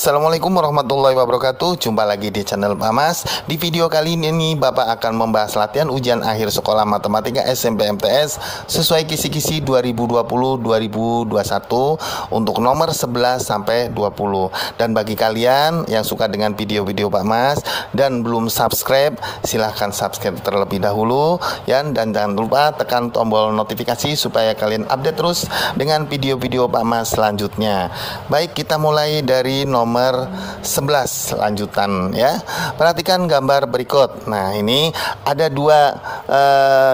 Assalamualaikum warahmatullahi wabarakatuh. Jumpa lagi di channel Pak Mas. Di video kali ini Bapak akan membahas latihan ujian akhir sekolah matematika SMP MTS sesuai kisi-kisi 2020-2021 untuk nomor 11 sampai 20. Dan bagi kalian yang suka dengan video-video Pak Mas dan belum subscribe, silahkan subscribe terlebih dahulu ya, dan jangan lupa tekan tombol notifikasi supaya kalian update terus dengan video-video Pak Mas selanjutnya. Baik, kita mulai dari nomor 11 lanjutan ya. Perhatikan gambar berikut. Nah, ini ada dua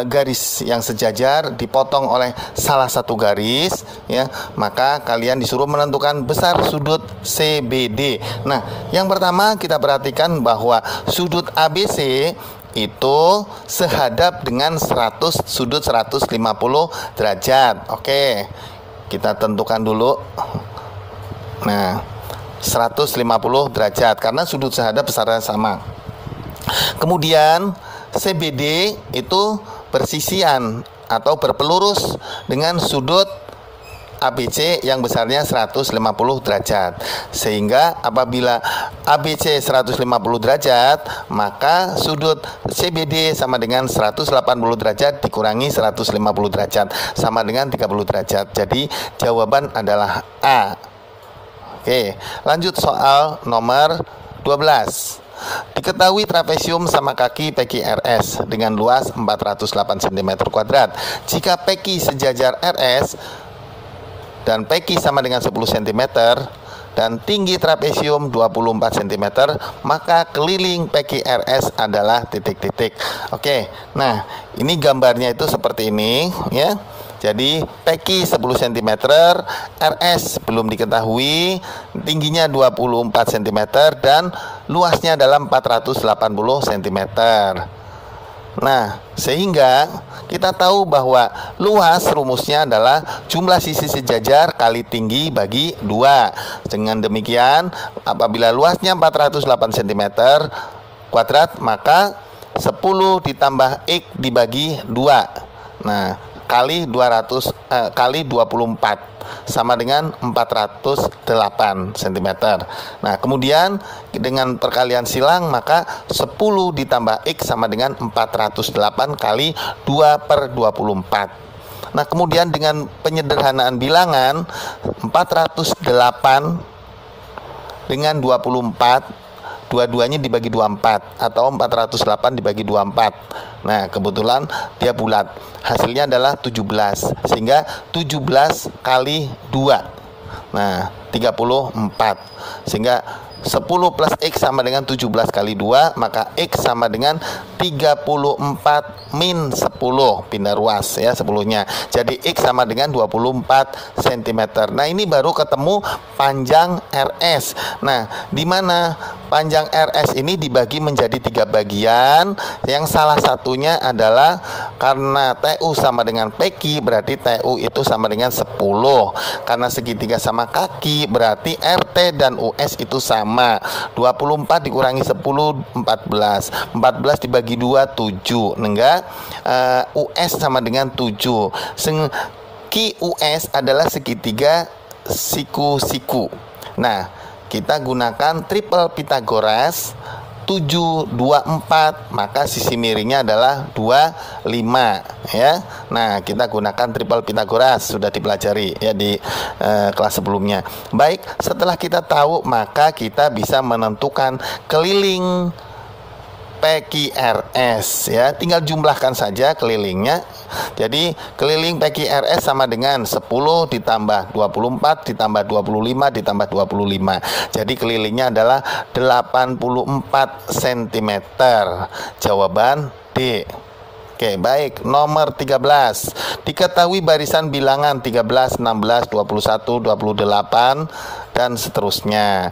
garis yang sejajar dipotong oleh salah satu garis ya. Maka kalian disuruh menentukan besar sudut CBD. Nah, yang pertama kita perhatikan bahwa sudut ABC itu sehadap dengan sudut 150 derajat. Oke, kita tentukan dulu. Nah, 150 derajat karena sudut sehadap besarnya sama. Kemudian CBD itu bersisian atau berpelurus dengan sudut ABC yang besarnya 150 derajat. Sehingga apabila ABC 150 derajat, maka sudut CBD sama dengan 180 derajat dikurangi 150 derajat sama dengan 30 derajat. Jadi jawaban adalah A. Oke, lanjut soal nomor 12. Diketahui trapesium sama kaki PQRS dengan luas 408 cm². Jika PQ sejajar RS dan PQ sama dengan 10 cm dan tinggi trapesium 24 cm, maka keliling PQRS adalah titik-titik. Oke, nah ini gambarnya itu seperti ini ya. Jadi PQ 10 cm, RS belum diketahui, tingginya 24 cm dan luasnya adalah 480 cm. Nah, sehingga kita tahu bahwa luas rumusnya adalah jumlah sisi sejajar kali tinggi bagi 2. Dengan demikian, apabila luasnya 408 cm kuadrat, maka 10 ditambah X dibagi 2. Nah, kali 24 sama dengan 408 cm. Nah, kemudian dengan perkalian silang maka 10 ditambah X sama dengan 408 kali 2/24. Nah, kemudian dengan penyederhanaan bilangan 408 dengan 24, dua-duanya dibagi 24 atau 408 dibagi 24. Nah, kebetulan dia bulat. Hasilnya adalah 17. Sehingga 17 kali 2. Nah, 34. Sehingga 10 plus X sama dengan 17 kali 2, maka X sama dengan 34 min 10, pindah ruas ya 10-nya. Jadi X sama dengan 24 cm. Nah, ini baru ketemu panjang RS. Nah, di mana panjang RS ini dibagi menjadi 3 bagian, yang salah satunya adalah karena TU sama dengan PQ, berarti TU itu sama dengan 10. Karena segitiga sama kaki, berarti RT dan US itu sama. 24 dikurangi 10, 14. 14 dibagi 2, 7. Enggak, US sama dengan 7. QUS adalah segitiga siku-siku. Nah, kita gunakan triple Pythagoras 7, 2, 4, maka sisi miringnya adalah 2, 5 ya. Nah, kita gunakan triple Pythagoras, sudah dipelajari ya di kelas sebelumnya. Baik, setelah kita tahu maka kita bisa menentukan keliling PQRS ya. Tinggal jumlahkan saja kelilingnya. Jadi keliling PQRS sama dengan 10 ditambah 24 ditambah 25 ditambah 25. Jadi kelilingnya adalah 84 cm. Jawaban D. Oke, baik. Nomor 13. Diketahui barisan bilangan 13, 16, 21, 28 dan seterusnya.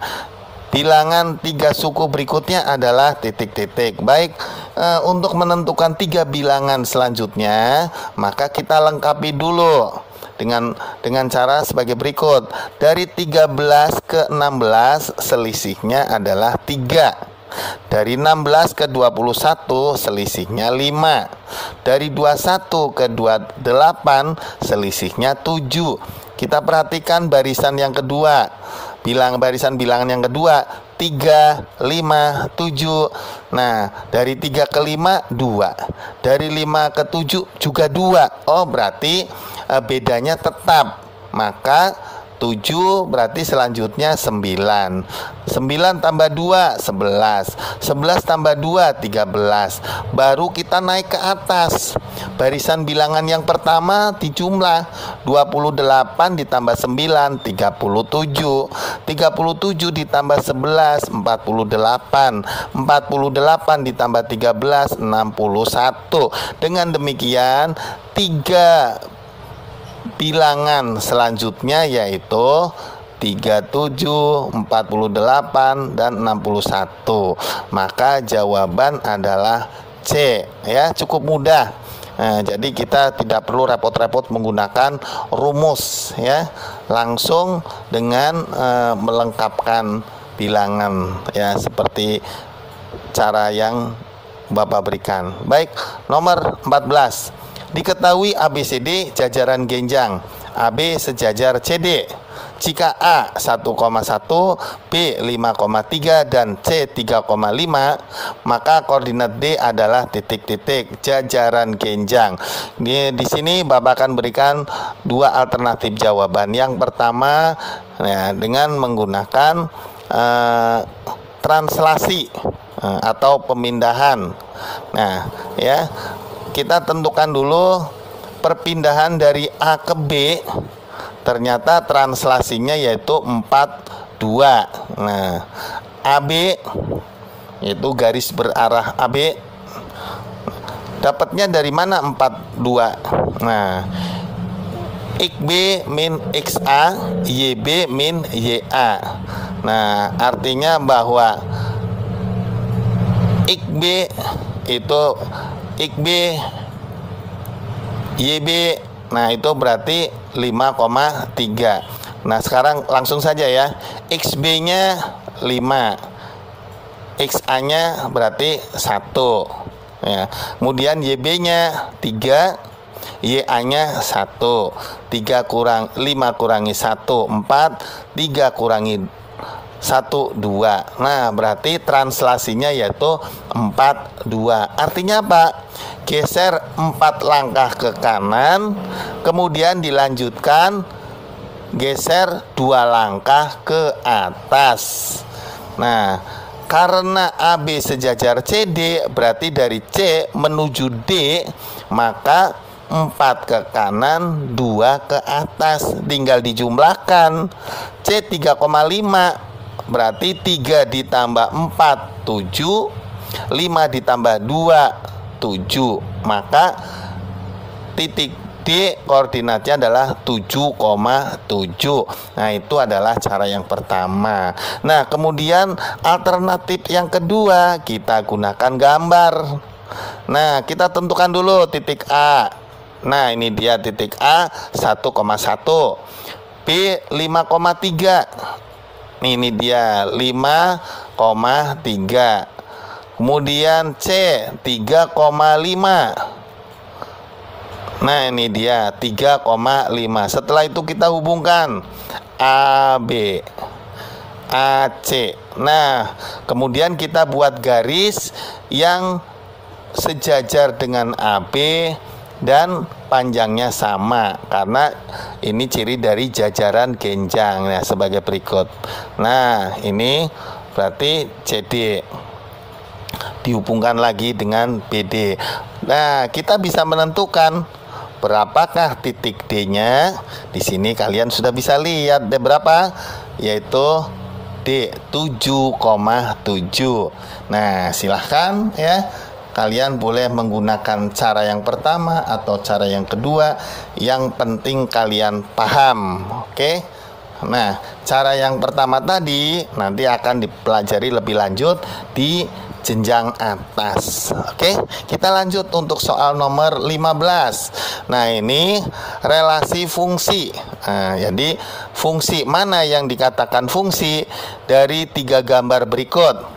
Bilangan 3 suku berikutnya adalah titik-titik. Baik, untuk menentukan 3 bilangan selanjutnya, maka kita lengkapi dulu dengan cara sebagai berikut. Dari 13 ke 16 selisihnya adalah 3. Dari 16 ke 21 selisihnya 5. Dari 21 ke 28 selisihnya 7. Kita perhatikan barisan yang kedua. barisan bilangan yang kedua 3, 5, 7. Nah, dari 3 ke 5 2. Dari 5 ke 7 juga 2. Oh, berarti bedanya tetap. Maka 7 berarti selanjutnya 9. 9 tambah 2 11. 11 tambah 2 13. Baru kita naik ke atas. Barisan bilangan yang pertama dijumlah 28 ditambah 9 37. 37 ditambah 11 48. 48 ditambah 13 61. Dengan demikian 3 bilangan selanjutnya yaitu 37, 48, dan 61. Maka jawaban adalah C, ya, cukup mudah. Nah, jadi kita tidak perlu repot-repot menggunakan rumus, ya, langsung dengan melengkapkan bilangan, ya, seperti cara yang Bapak berikan. Baik, nomor 14. Diketahui ABCD jajaran genjang, AB sejajar CD. Jika A 1,1, B 5,3, dan C 3,5, maka koordinat D adalah titik-titik jajaran genjang. Di sini Bapak akan berikan 2 alternatif jawaban. Yang pertama, ya, dengan menggunakan translasi atau pemindahan. Nah, ya, kita tentukan dulu perpindahan dari A ke B. Ternyata translasinya yaitu 42. Nah, AB itu garis berarah AB. Dapatnya dari mana 42? Nah, XB min XA, YB min YA. Nah, artinya bahwa XB itu XB YB, nah itu berarti 5,3. Nah, sekarang langsung saja ya. XB nya 5, XA nya berarti 1, ya. Kemudian YB nya 3, YA nya 1. 3 kurang 5 kurangi 1 4, 3 kurangi 1 2. Nah, berarti translasinya yaitu 42. Artinya apa? Geser 4 langkah ke kanan, kemudian dilanjutkan geser 2 langkah ke atas. Nah, karena AB sejajar CD, berarti dari C menuju D, maka 4 ke kanan, 2 ke atas. Tinggal dijumlahkan. C 3,5 berarti 3 ditambah 4 7, 5 ditambah 2 7. Maka titik D koordinatnya adalah 7,7. Nah, itu adalah cara yang pertama. Nah, kemudian alternatif yang kedua, kita gunakan gambar. Nah, kita tentukan dulu titik A. Nah, ini dia titik A 1,1, B 5,3. Ini dia 5,3. Kemudian C 3,5. Nah, ini dia 3,5. Setelah itu kita hubungkan AB, AC. Nah, kemudian kita buat garis yang sejajar dengan AB dan panjangnya sama, karena ini ciri dari jajaran genjang. Nah, sebagai berikut. Nah, ini berarti CD dihubungkan lagi dengan BD. Nah, kita bisa menentukan berapakah titik D-nya. Di sini kalian sudah bisa lihat D berapa, yaitu D 7,7. Nah, silahkan ya, kalian boleh menggunakan cara yang pertama atau cara yang kedua. Yang penting kalian paham. Oke. Nah, cara yang pertama tadi nanti akan dipelajari lebih lanjut di jenjang atas. Oke, kita lanjut untuk soal nomor 15. Nah, ini relasi fungsi. Nah, jadi fungsi mana yang dikatakan fungsi dari 3 gambar berikut?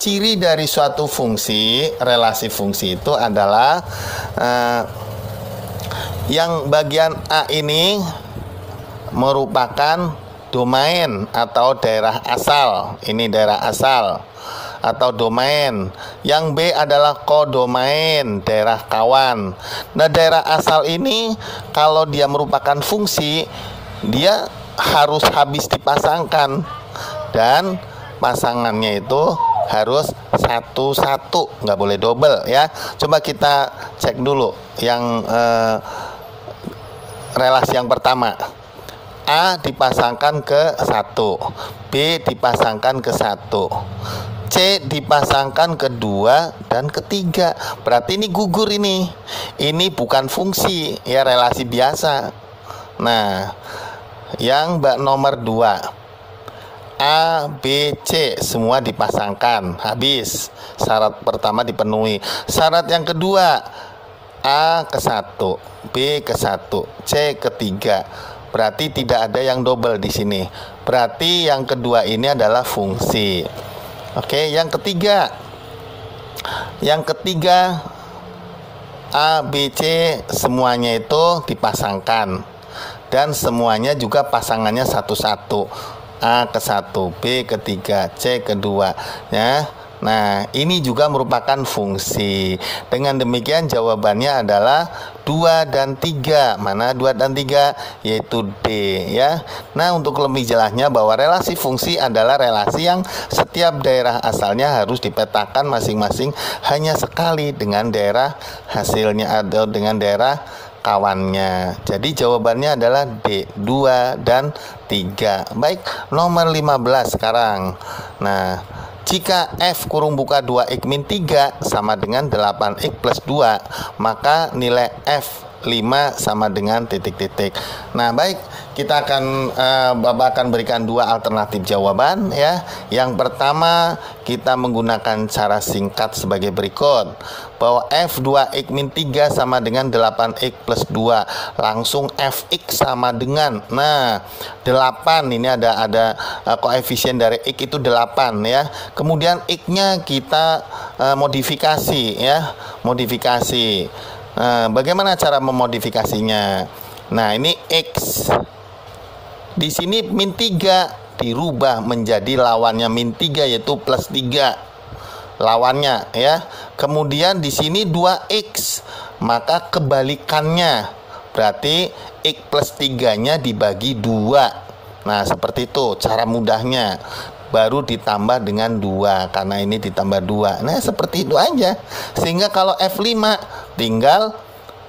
Ciri dari suatu fungsi, relasi fungsi itu adalah yang bagian A ini merupakan domain atau daerah asal. Ini daerah asal atau domain. Yang B adalah kodomain, daerah kawan. Nah, daerah asal ini kalau dia merupakan fungsi, dia harus habis dipasangkan, dan pasangannya itu harus satu-satu, nggak boleh double ya. Coba kita cek dulu yang relasi yang pertama. A dipasangkan ke 1, B dipasangkan ke 1, C dipasangkan ke 2 dan ketiga. Berarti ini gugur ini. Ini bukan fungsi ya, relasi biasa. Nah, yang nomor 2, A, B, C semua dipasangkan, habis. Syarat pertama dipenuhi. Syarat yang kedua, A ke 1, B ke 1, C ke 3. Berarti tidak ada yang double di sini. Berarti yang kedua ini adalah fungsi. Oke, yang ketiga. Yang ketiga, A, B, C semuanya itu dipasangkan, dan semuanya juga pasangannya satu-satu. A ke 1, B ke 3, C ke 2 ya. Nah, ini juga merupakan fungsi. Dengan demikian jawabannya adalah 2 dan 3. Mana 2 dan 3? Yaitu D ya. Nah, untuk lebih jelasnya bahwa relasi fungsi adalah relasi yang setiap daerah asalnya harus dipetakan masing-masing hanya sekali dengan daerah hasilnya atau dengan daerah kawannya. Jadi jawabannya adalah D, 2 dan 3. Baik, nomor 15 sekarang. Nah, jika F kurung buka 2X min 3 sama dengan 8X plus 2, maka nilai F5 sama dengan titik-titik. Nah, baik, kita akan Bapak akan berikan 2 alternatif jawaban ya. Yang pertama, kita menggunakan cara singkat sebagai berikut. Bahwa F2X min 3 sama dengan 8X plus 2. Langsung Fx sama dengan, nah, 8 ini ada koefisien dari X itu 8 ya. Kemudian X-nya kita modifikasi ya, modifikasi. Bagaimana cara memodifikasinya? Nah, ini X. Di sini min 3 dirubah menjadi lawannya min 3 yaitu plus 3. Lawannya ya. Kemudian di sini 2X, maka kebalikannya. Berarti X plus 3-nya dibagi 2. Nah, seperti itu cara mudahnya. Baru ditambah dengan 2, karena ini ditambah 2. Nah, seperti itu aja. Sehingga kalau F5 tinggal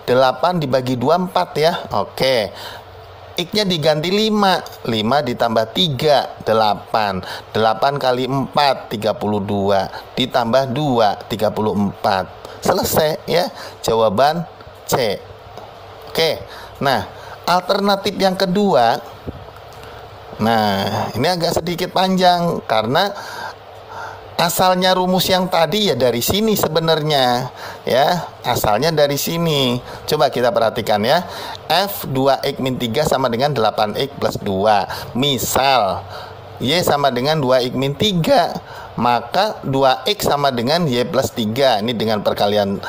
8 dibagi 2, 4 ya. Oke. X-nya diganti 5. 5 ditambah 3, 8. 8 kali 4, 32. Ditambah 2, 34. Selesai ya. Jawaban C. Oke. Nah, alternatif yang kedua. Nah, ini agak sedikit panjang karena asalnya rumus yang tadi ya dari sini sebenarnya ya, asalnya dari sini. Coba kita perhatikan ya. F2X min 3 sama dengan 8X plus 2. Misal Y sama dengan 2X min 3, maka 2X sama dengan Y plus 3. Ini dengan perkalian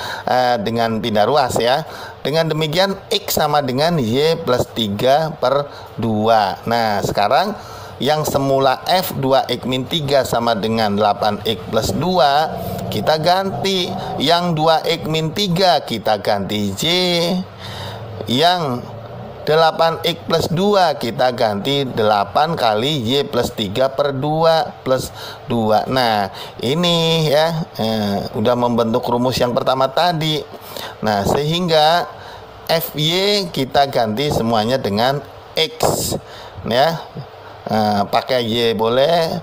dengan pindah ruas ya. Dengan demikian X sama dengan Y plus 3 per 2. Nah, sekarang yang semula F2X min 3 sama dengan 8X plus 2, kita ganti. Yang 2X min 3 kita ganti Y. Yang 8X plus 2 kita ganti 8 kali Y plus 3 per 2 plus 2. Nah, ini ya udah membentuk rumus yang pertama tadi. Nah, sehingga FY kita ganti semuanya dengan X ya. Pakai Y boleh,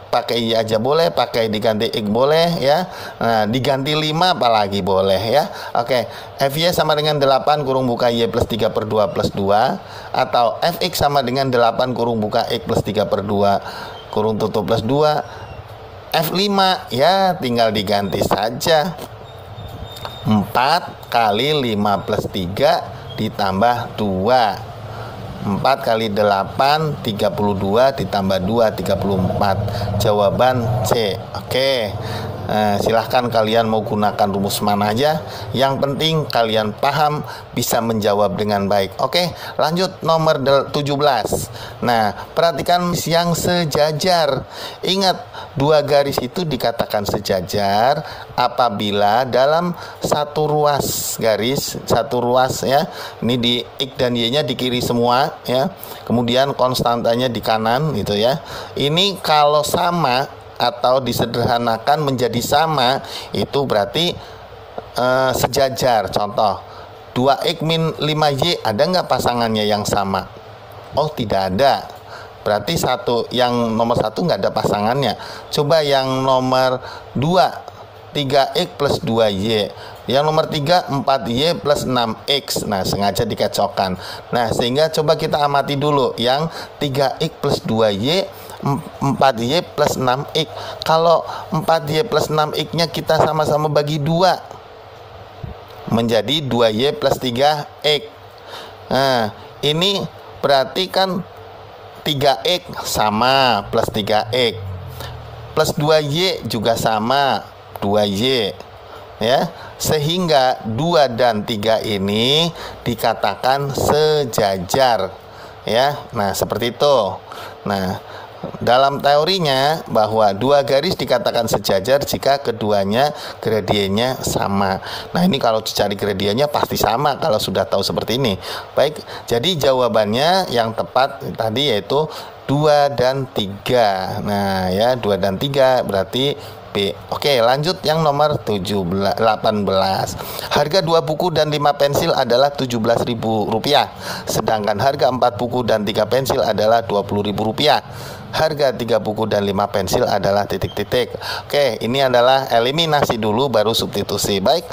pakai Y aja boleh, pakai diganti X boleh ya. Nah, diganti 5 apalagi boleh ya. Oke, FY sama dengan 8 kurung buka Y plus 3 per 2 plus 2, atau Fx sama dengan 8 kurung buka X plus 3 per 2 kurung tutup plus 2. F5 ya tinggal diganti saja. 4 kali 5 plus 3 ditambah 2. 4 kali 8 32 ditambah 2 34. Jawaban C. Oke. Silahkan kalian mau gunakan rumus mana aja, yang penting kalian paham, bisa menjawab dengan baik. Oke, lanjut nomor 17. Nah, perhatikan yang sejajar. Ingat, dua garis itu dikatakan sejajar apabila dalam satu ruas garis, satu ruas ya, ini di X dan Y-nya di kiri semua ya, kemudian konstantanya di kanan gitu ya. Ini kalau sama atau disederhanakan menjadi sama, itu berarti sejajar. Contoh 2x min 5y, ada nggak pasangannya yang sama? Oh, tidak ada. Berarti yang nomor 1 nggak ada pasangannya. Coba yang nomor 2, 3x plus 2y. Yang nomor 3, 4y plus 6x. Nah, sengaja dikacaukan. Nah, sehingga coba kita amati dulu yang 3x plus 2y, 4y plus 6x. Kalau 4y plus 6x nya kita sama-sama bagi 2, menjadi 2y plus 3x. Nah, ini berarti kan 3x sama plus 3x, plus 2y juga sama 2y ya, sehingga 2 dan 3 ini dikatakan sejajar ya. Nah, seperti itu. Nah, dalam teorinya bahwa dua garis dikatakan sejajar jika keduanya gradiennya sama. Nah, ini kalau dicari gradiennya pasti sama kalau sudah tahu seperti ini. Baik, jadi jawabannya yang tepat tadi yaitu 2 dan 3. Nah, ya 2 dan 3 berarti B. Oke, lanjut yang nomor 18. Harga 2 buku dan 5 pensil adalah Rp17.000. Sedangkan harga 4 buku dan 3 pensil adalah Rp20.000. Harga 3 buku dan 5 pensil adalah titik-titik. Oke, ini adalah eliminasi dulu baru substitusi. Baik,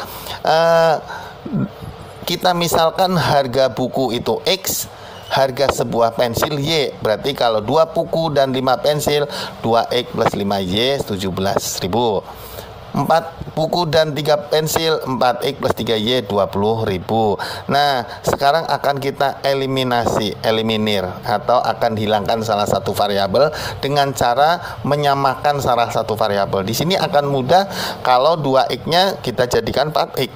kita misalkan harga buku itu X, harga sebuah pensil Y. Berarti kalau 2 buku dan 5 pensil, 2X plus 5Y 17.000. 4 buku dan 3 pensil, 4X plus 3Y 20.000. Nah, sekarang akan kita eliminir atau akan hilangkan salah satu variabel dengan cara menyamakan salah satu variabel. Di sini akan mudah kalau 2X-nya kita jadikan 4X.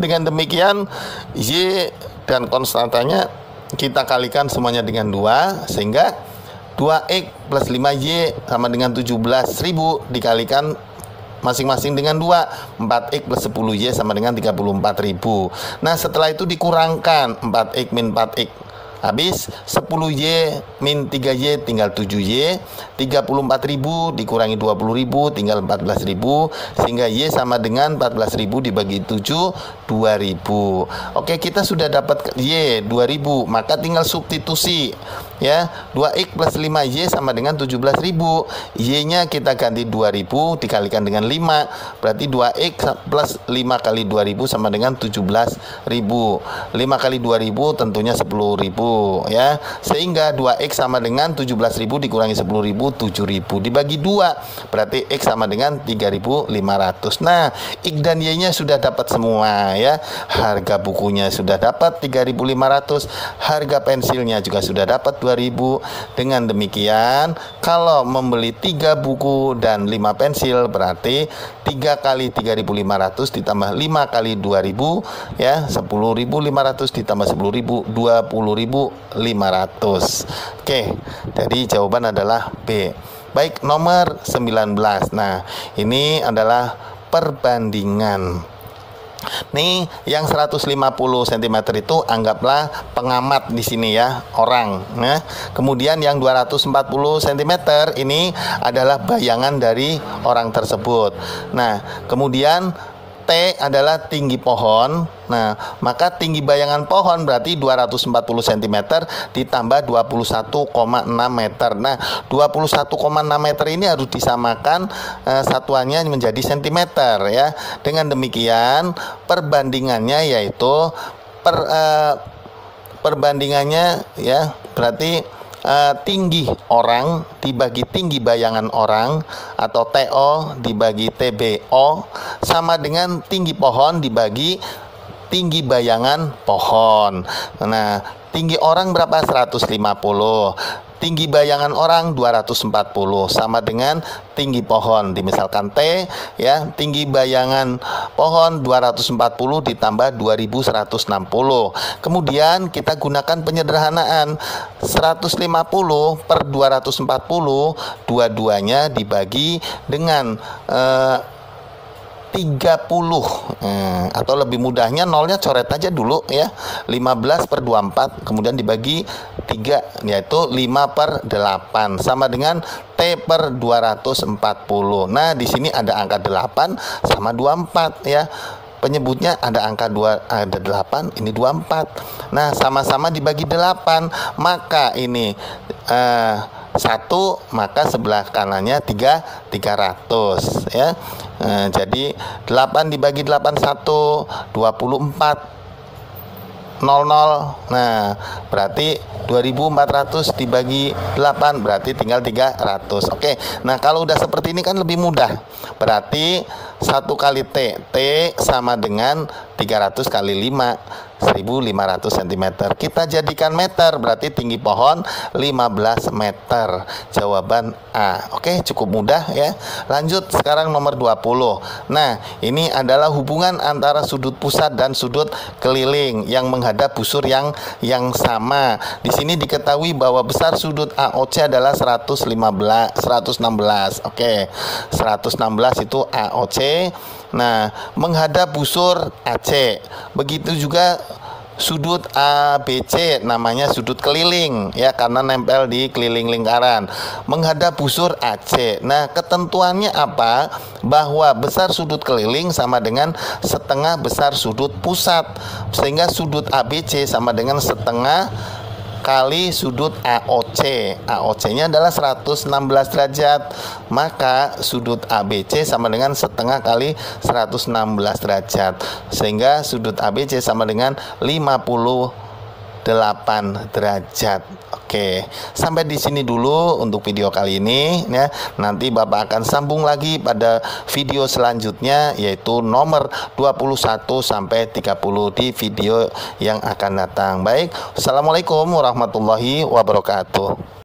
Dengan demikian, Y dan konstantanya kita kalikan semuanya dengan 2, sehingga 2X plus 5Y sama dengan 17.000 dikalikan masing-masing dengan 2, 4X plus 10Y sama dengan 34.000. Nah, setelah itu dikurangkan 4X min 4X, habis 10Y min 3Y tinggal 7Y, 34.000 dikurangi 20.000 tinggal 14.000, sehingga Y sama dengan 14.000 dibagi 7, 2.000. Oke, kita sudah dapat Y 2.000, maka tinggal substitusi ya. 2X plus 5Y sama dengan 17.000. Y-nya kita ganti 2.000 dikalikan dengan 5, berarti 2X plus 5 kali 2.000 sama dengan 17.000. 5 kali 2.000 tentunya 10.000 ya, sehingga 2X sama dengan 17.000 dikurangi 10.000, 7.000 dibagi 2, berarti X sama dengan 3.500. Nah, X dan Y-nya sudah dapat semua ya. Harga bukunya sudah dapat 3.500, harga pensilnya juga sudah dapat 2.000. Dengan demikian, kalau membeli 3 buku dan 5 pensil, berarti 3 kali 3.500 ditambah 5 kali 2.000 ya, 10.500 ditambah 10.000, 20.500. Oke, jadi jawaban adalah B. Baik, nomor 19. Nah, ini adalah perbandingan. Nih, yang 150 cm itu anggaplah pengamat di sini ya, orang. Nah, kemudian yang 240 cm ini adalah bayangan dari orang tersebut. Nah, kemudian T adalah tinggi pohon. Nah, maka tinggi bayangan pohon berarti 240 cm ditambah 21,6 meter. Nah, 21,6 meter ini harus disamakan satuannya menjadi cm ya. Dengan demikian, perbandingannya yaitu perbandingannya ya, berarti tinggi orang dibagi tinggi bayangan orang atau TO dibagi TBO sama dengan tinggi pohon dibagi tinggi bayangan pohon. Nah, tinggi orang berapa? 150. Tinggi bayangan orang 240 sama dengan tinggi pohon. Dimisalkan T ya, tinggi bayangan pohon 240 ditambah 2160. Kemudian kita gunakan penyederhanaan 150 per 240, dua-duanya dibagi dengan 30, atau lebih mudahnya nolnya coret aja dulu ya, 15 per 24 kemudian dibagi 3, yaitu 5 per 8 sama dengan T per 240. Nah di sini ada angka 8 sama 24 ya, penyebutnya ada angka 2, ada 8, ini 24. Nah sama-sama dibagi 8, maka ini 1, maka sebelah kanannya 300 ya. Jadi 8 dibagi 8 1, 24, 00. Nah berarti 2400 dibagi 8 berarti tinggal 300. Oke, nah kalau udah seperti ini kan lebih mudah. Berarti 1 kali T sama dengan 300 kali 5, 1500 cm. Kita jadikan meter, berarti tinggi pohon 15 meter. Jawaban A. Oke, cukup mudah ya. Lanjut sekarang nomor 20. Nah, ini adalah hubungan antara sudut pusat dan sudut keliling yang menghadap busur yang sama. Di sini diketahui bahwa besar sudut AOC adalah 116. Oke, 116 itu AOC. Nah, menghadap busur AC. Begitu juga sudut ABC, namanya sudut keliling ya, karena nempel di keliling lingkaran. Menghadap busur AC. Nah, ketentuannya apa? Bahwa besar sudut keliling sama dengan setengah besar sudut pusat. Sehingga sudut ABC sama dengan setengah kali sudut AOC. AOC-nya adalah 116 derajat. Maka sudut ABC sama dengan setengah kali 116 derajat. Sehingga sudut ABC sama dengan 58 derajat. Oke, sampai di sini dulu untuk video kali ini ya. Nanti Bapak akan sambung lagi pada video selanjutnya, yaitu nomor 21 sampai 30 di video yang akan datang. Baik, Assalamualaikum warahmatullahi wabarakatuh.